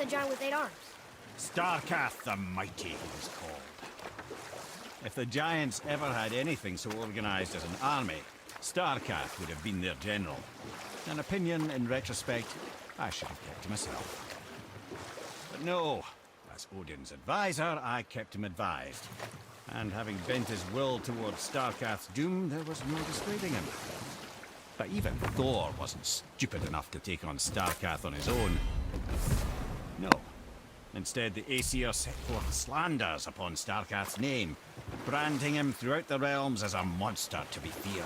the giant with 8 arms? Starkath the Mighty, he was called. If the giants ever had anything so organized as an army, Starkath would have been their general. An opinion, in retrospect, I should have kept to myself. But no, as Odin's advisor, I kept him advised. And having bent his will towards Starkath's doom, there was no dissuading him. But even Thor wasn't stupid enough to take on Starkath on his own. No. Instead, the Aesir set forth slanders upon Starkath's name, branding him throughout the realms as a monster to be feared.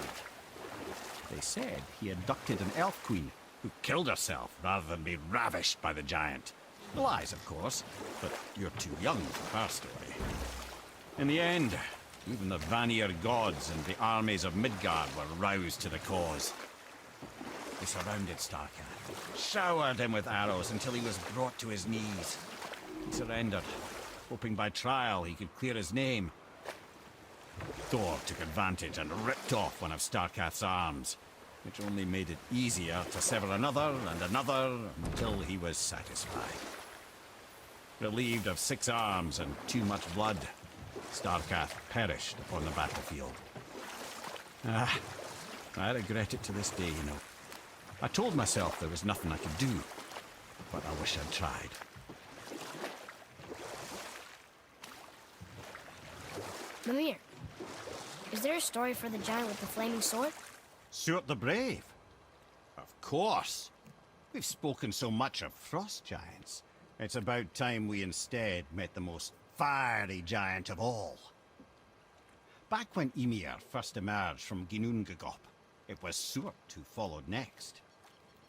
They said he abducted an elf queen who killed herself rather than be ravished by the giant. Lies, of course, but you're too young for her story. In the end, even the Vanir gods and the armies of Midgard were roused to the cause. They surrounded Starkath, showered him with arrows until he was brought to his knees. He surrendered, hoping by trial he could clear his name. Thor took advantage and ripped off one of Starkath's arms, which only made it easier to sever another and another until he was satisfied. Relieved of 6 arms and too much blood, Starkath perished upon the battlefield. I regret it to this day, you know. I told myself there was nothing I could do, but I wish I'd tried. Mimir, is there a story for the giant with the flaming sword? Surt the Brave? Of course. We've spoken so much of frost giants. It's about time we instead met the most fiery giant of all. Back when Ymir first emerged from Ginnungagop, it was Surt who followed next.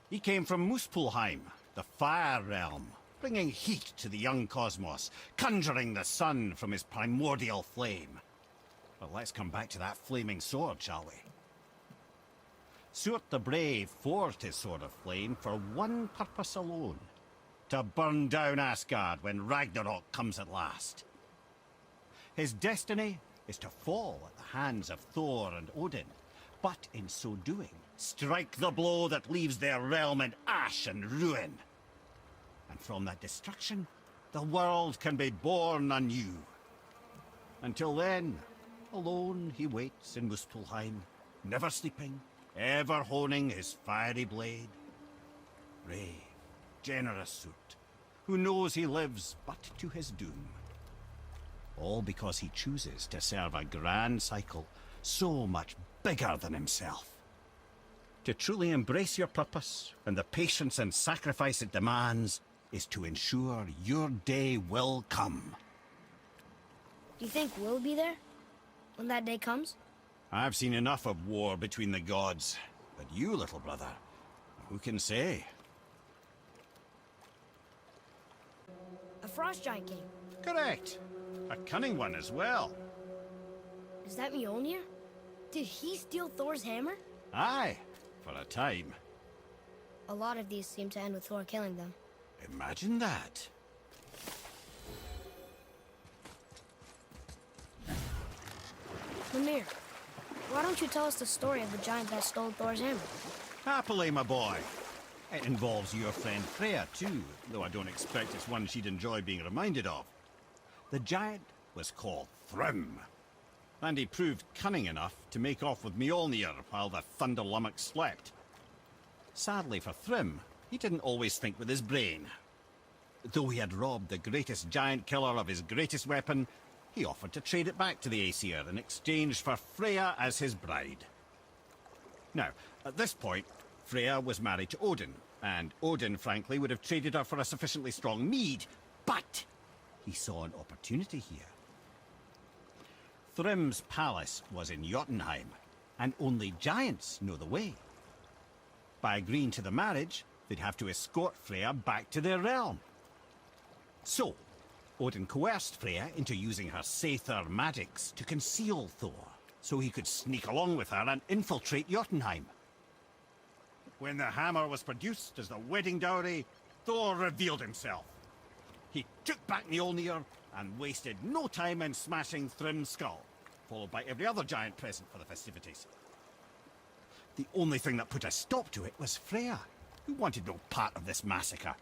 He came from Muspelheim, the fire realm, bringing heat to the young cosmos, conjuring the sun from his primordial flame. But let's come back to that flaming sword, shall we? Surt the Brave forged his sword of flame for one purpose alone: to burn down Asgard when Ragnarok comes at last. His destiny is to fall at the hands of Thor and Odin, but in so doing, strike the blow that leaves their realm in ash and ruin. And from that destruction, the world can be born anew. Until then, alone he waits in Muspelheim, never sleeping, ever honing his fiery blade. Brave, generous Surt, who knows he lives but to his doom. All because he chooses to serve a grand cycle so much bigger than himself. To truly embrace your purpose and the patience and sacrifice it demands is to ensure your day will come. Do you think we'll be there when that day comes? I've seen enough of war between the gods, but you, little brother, who can say? A frost giant came. Correct. A cunning one as well. Is that Mjolnir? Did he steal Thor's hammer? Aye, for a time. A lot of these seem to end with Thor killing them. Imagine that. Mimir, why don't you tell us the story of the giant that stole Thor's hammer? Happily, my boy. It involves your friend Freya, too, though I don't expect it's one she'd enjoy being reminded of. The giant was called Thrym, and he proved cunning enough to make off with Mjolnir while the Thunder Lummox slept. Sadly for Thrym, he didn't always think with his brain. Though he had robbed the greatest giant killer of his greatest weapon, he offered to trade it back to the Aesir in exchange for Freya as his bride. Now, at this point, Freya was married to Odin, and Odin, frankly, would have traded her for a sufficiently strong mead, but he saw an opportunity here. Thrym's palace was in Jotunheim, and only giants know the way. By agreeing to the marriage, they'd have to escort Freya back to their realm. So, Odin coerced Freya into using her Seithar magics to conceal Thor, so he could sneak along with her and infiltrate Jotunheim. When the hammer was produced as the wedding dowry, Thor revealed himself. He took back Mjolnir and wasted no time in smashing Thrym's skull, followed by every other giant present for the festivities. The only thing that put a stop to it was Freya, who wanted no part of this massacre.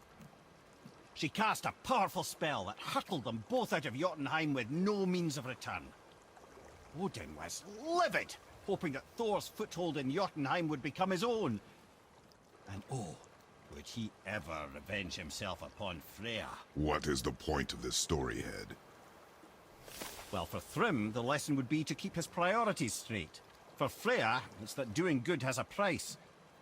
She cast a powerful spell that hurtled them both out of Jotunheim with no means of return. Odin was livid, hoping that Thor's foothold in Jotunheim would become his own. And oh, would he ever revenge himself upon Freya? What is the point of this story, Head? Well, for Thrym, the lesson would be to keep his priorities straight. For Freya, it's that doing good has a price.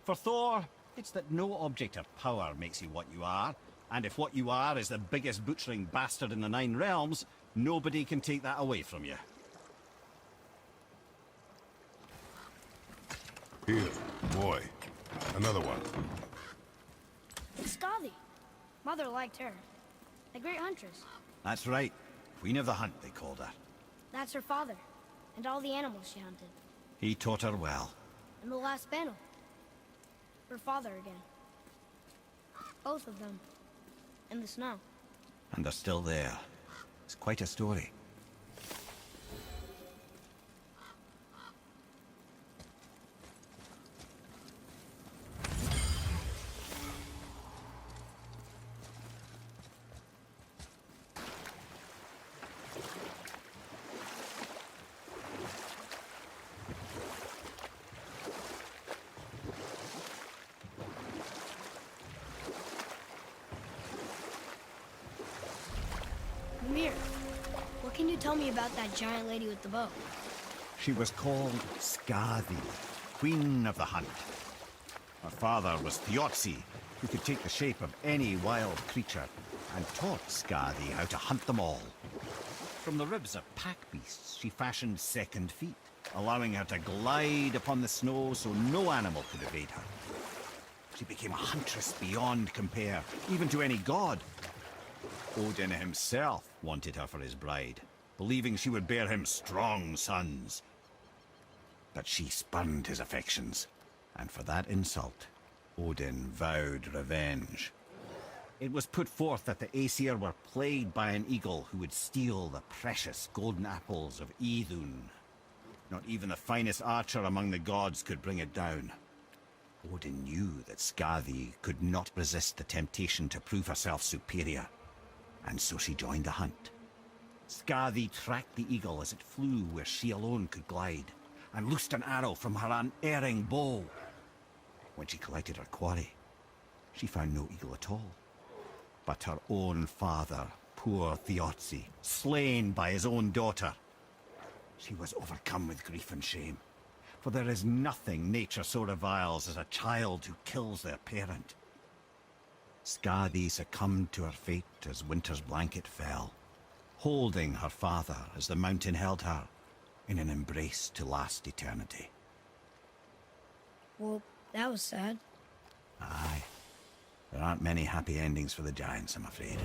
For Thor, it's that no object of power makes you what you are. And if what you are is the biggest butchering bastard in the Nine Realms, nobody can take that away from you. Here, boy. Another one. It's Skadi. Mother liked her. A great huntress. That's right. Queen of the Hunt, they called her. That's her father. And all the animals she hunted. He taught her well. In the last battle. Her father again. Both of them. In the snow. And they're still there. It's quite a story. Mimir, what can you tell me about that giant lady with the bow? She was called Skadi, Queen of the Hunt. Her father was Thiotzi, who could take the shape of any wild creature, and taught Skadi how to hunt them all. From the ribs of pack beasts, she fashioned second feet, allowing her to glide upon the snow so no animal could evade her. She became a huntress beyond compare, even to any god. Odin himself wanted her for his bride, believing she would bear him strong sons. But she spurned his affections, and for that insult, Odin vowed revenge. It was put forth that the Aesir were plagued by an eagle who would steal the precious golden apples of Idun. Not even the finest archer among the gods could bring it down. Odin knew that Skadi could not resist the temptation to prove herself superior, and so she joined the hunt. Skadi tracked the eagle as it flew where she alone could glide, and loosed an arrow from her unerring bow. When she collected her quarry, she found no eagle at all, but her own father, poor Thiotzi, slain by his own daughter. She was overcome with grief and shame, for there is nothing nature so reviles as a child who kills their parent. Skadi succumbed to her fate as winter's blanket fell, holding her father as the mountain held her in an embrace to last eternity. Well, that was sad. Aye. There aren't many happy endings for the giants, I'm afraid.